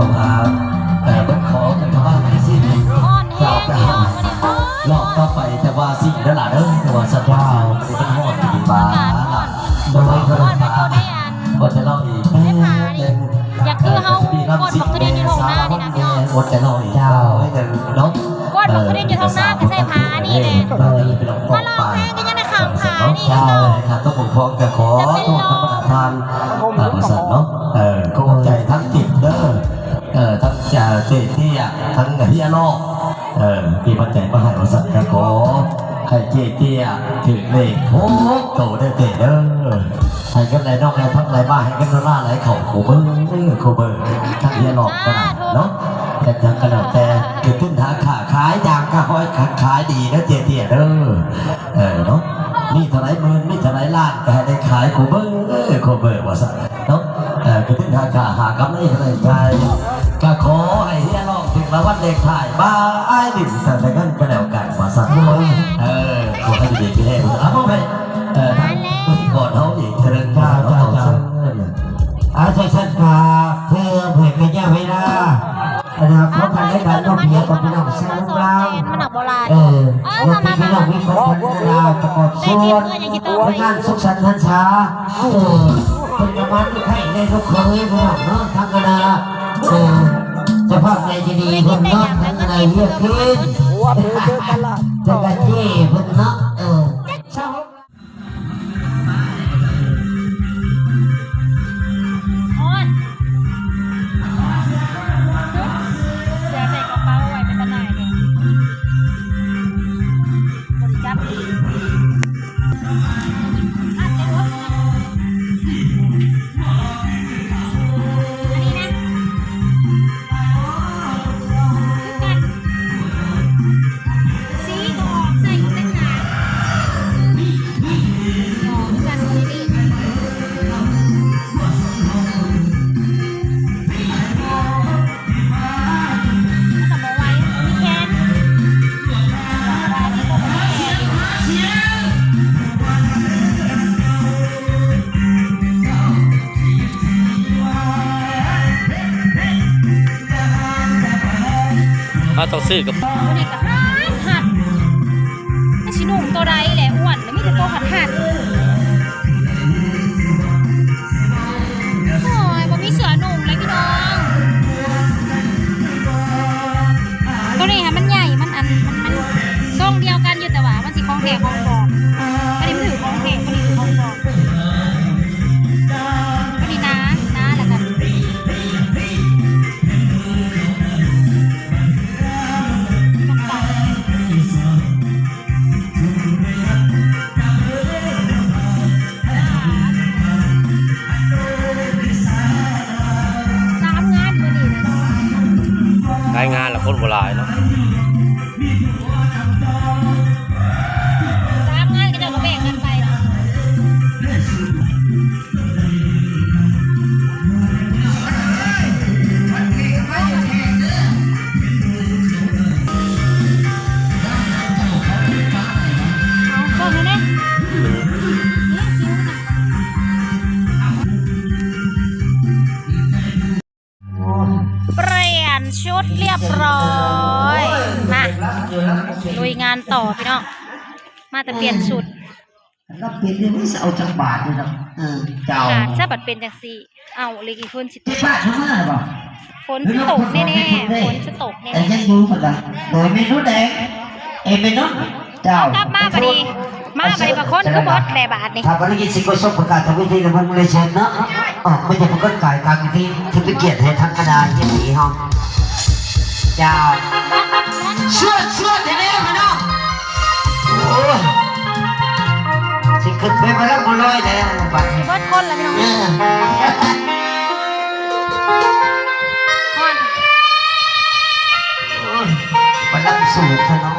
ราะว่ามันขอกันกับบ้านที่สิ้นเจ้าไปหารอบต่อไปแต่ว่าสิ่งนั้นล่ะเด้อแต่ว่าสัตว์ว้าวมันเป็นหอดที่บ้าโดยพระบาทบทจะเล่าอีกแม่อยากคือเขากดบักทุเรียนอยู่ทางหน้านี่นะพี่น้อง บทจะเล่าอีกเจ้าไม่เงินเนาะกดบักทุเรียนอยู่ทางหน้าก็ใส่ผ้านี่เลยมาลองแพงกันยังในข่าวผ้านี่ก็ต้องครับต้องผมฟ้องกับขอโทษท่านประธานบริษัทเนาะก็ใจทั้งจิตเด้อทั้งจ่าเจที่ทั้งเฮียโลกพี่ปัจจัยมาให้บริษัทกับขอให้เจที่ถือเลขโอ้โตได้เตะเด้อให้กันไหนนอกไหนทั้งไหนบ้าให้กันล่าไหลเข่าโคเบอร์ทั้งเฮียโลกกันเนาะแต่ยังกระโดดแต่เกิดขึ้นหาขาขายยางก็ค่อยขายดีนะเจที่เด้อเนาะนี่เท่าไรหมื่นนี่เท่าไรล้านก็ให้ได้ขายโคเบอร์ว่าสักเนาะก็ถึงหากำไรเท่าไรใจก็ขอให้เฮียลองถึงละวันเด็กถ่ายบ้าไอ้ดิบแต่ในกันก็แล้วกันว่าสักขอให้ดีๆพี่ให้ผมเอาไปทั้งผู้ที่ก่อนเขาอีกเทนึงจ้าอาจารย์ชันกาเพื่อเผยระยะเวลาเขาทำให้การท่องเที่ยวกับพี่น้องแซ่บบ้างมันหนักโบราณวันที่พี่น้องมีคนพัฒนาประกอบส่วนในงานสุขสันต์พรรษาเป็นกำมันที่ให้ได้ทุกคนพี่น้องเนาะทั้งคณะจะภาพในจีดีเพิ่นเนาะทั้งคณะเรียกขึ้นจะกันเย่เพิ่นเนาะต้องซื้อกับตัวนี้ก็หัดไอชินุ่มตัวใดแหละอ้วนแล้วมีแต่ตัวหัดโอ้ยบ่มีเสือหนุ่มเลยพี่น้องตัวนี้ค่ะมันใหญ่มันทรงเดียวกันอยู่แต่ว่ามันสิของแท้ของปลอมอันนี้มันถือของแท้อันนี้ถือของปลอมอันนี้นะแล้วกันรายงานละคนโบราณเนาะ3 งานก็จะแบ่งกันไปชุดเรียบร้อยมาลุยงานต่อพี่น้องมาแต่เปลี่ยนชุดรับเปลี่ยนยังไม่เอาจังบาทเลยนะเจ้าถ้าบัดเป็นจังสี่เอาเลยกี่คนสิตกบ้านทำไมบ่ฝนจะตกแน่ๆฝนจะตกแน่แต่ยังดูคนละโดยเมนูแดงเมนูเจ้ากลับมาพอดีมาคนก็บดแหลบาทนี่ถ้าบริกิจสิโกศลประกาศทวิธีในวันเลเชนเนาะไม่ใช่ประกาศกายการที่ที่เป็นเกียรติให้ทั้งคณะยิ่งดีห้องเจ้าเชื่อเดี๋ยวนี้พี่น้องโอ้สิขึ้นไปมาแล้วมาลอยเลยบัดนี้บดคนละพี่น้องมันนั่งสูบซะเนาะ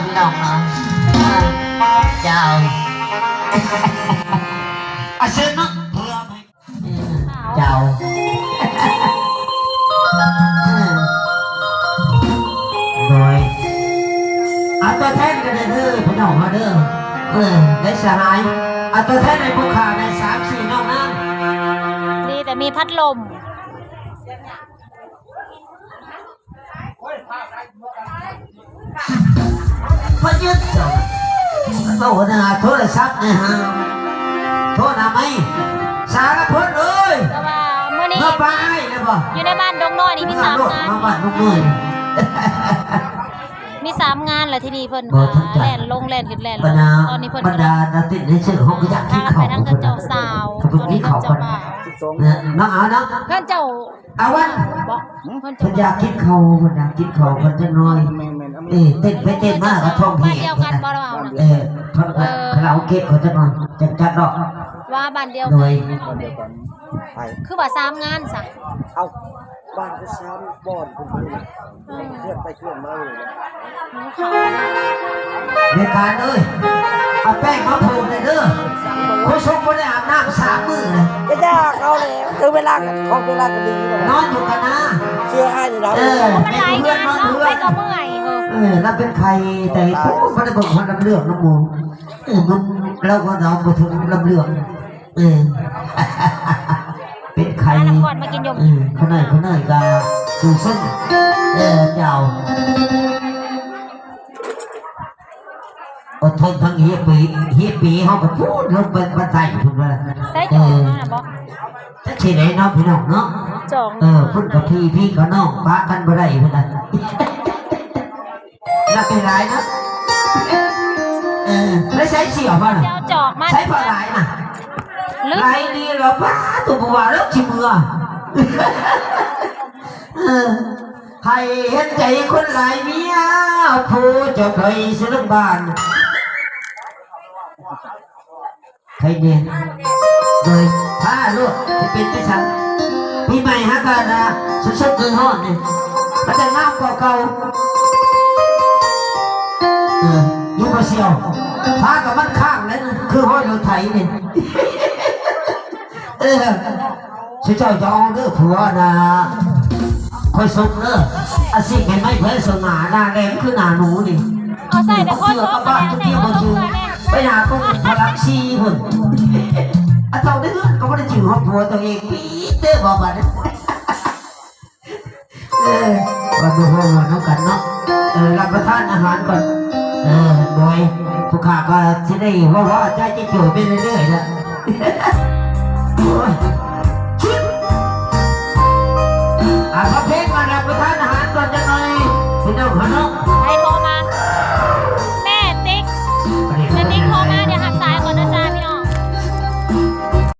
พี่น้องเนาะเจ้าอาเซนเนาะเจ้าโดยตัวแทนกันเลยเด้อพี่น้องมาเด้อได้สหายตัวแทนในภูเขาใน3-4น้องนั่งนี่แต่มีพัดลม พอยึดเจ้าโทษนะโทรศัพท์เนี่ยฮะโทษนะไหมสารพัดเลย แต่ว่ามื้อนี้ มาไปเลยบ่ อยู่ในบ้านดงน้อยนี่มี3 งาน มาบ้านลูกน้อย มี3 งานแล้วที่นี่เพิ่น บ่ทันใจ แล่นลงแล่นขึ้นแล่นล บรง รดา ตอนนี้เพิ่น บรรดานาติดในชื่อห้องก็อยากกิน ทาง ข้า ไป ว ทางเจ้าสาว ทุกนี้เขา เจ้า กัน บ่าว น้องเอาเนาะ เพิ่นเจ้า เอาวัน บ่เพิ่น เพิ่ เจ้าน อยากกินข้าวเพิ่นอยากกินข้าวเพิ่นจะน้อยเต้นไปเต้นมากก็ท่องเพล บ้าน ง เดียวกันบ่เรานะ ท่องคาราโอเกะเขาจะนอนจัดดอก ว่าบ้านเดียว หน่วย คือว่า3 งานซะ เอาบ้านก็ซ้ำบ่อนคุณผู้ชมเคลื่อนไปเคลื่อนมาเลย ในการเลยเอาแป้งมาผูกเลยเด้อคุณชกไม่ได้อาบน้ำ3 มื้อเลย ก็ยากเอาแล้วถึงเวลากันของเวลากันดีแล้ว นอนอยู่กันนะ เชื่อให้อยู่แล้ว มันหลายงานเนาะไปก็เมื่อยเราเป็นใครแต่ปุ๊บมันได้บอกว่าลำเลือกน้ำมูมันเราก็เราไปถึงลำเลือกเป็นใคร นครมากินยม คนไหนก็สูส้นเจ้าอดทนทั้งเฮียปีเขาก็พูดลงไปบันไดถูกไหม ใส่จองมาบ่ จะเฉยไหนน้องพี่น้องเนาะ จอง พูดกับพี่กับน้องป้ากันบ่ได้เพื่อนน่ะน่าเป็นไรนะไม่ใช้เสียวป่ะ เจ้าจอกมา ใช้ผ้าลายน่ะ ลึก ลายนี่เหรอป้าตัวบัวแล้วชิมือให้เห็นใจคนหลายเมียผู้จะเคยซื้อบ้านใครเนี่ยโดยถ้าลูกจะเป็นไม่ชันปีใหม่ฮะกันนะสุดๆเลยฮอดเนี่ยมันจะงามกว่าเก่ายุ่งมาเชียวพากับมันข้างนั้นคือห้อยรถไถเนี่ยช่วยเจ้าจองเด้อผัวนะคอยส่งเด้ออาชีพเห็นไหมเพื่อนสง่าหน้าแรงคือหน้าหนูนี่ เอาใส่แต่ข้อ เชื่อ ซอ กับบ้านทุกที่มาจูไปหาคนพลังชีหุ่นอาเจ้าได้เงินก็ไม่ได้จืดหัวผัวตัวเองปีเต้บอกว่าวันดูหัวน้องกันเนาะรับประทานอาหารก่อนโดยผู้ข้าก็จะได้ว่าใจจะเกี่ยวไปเรื่อยๆนะโอ้ยชิบพอเพลงมารับประทานอาหารก่อนจะหน่อยพี่น้องเนาะ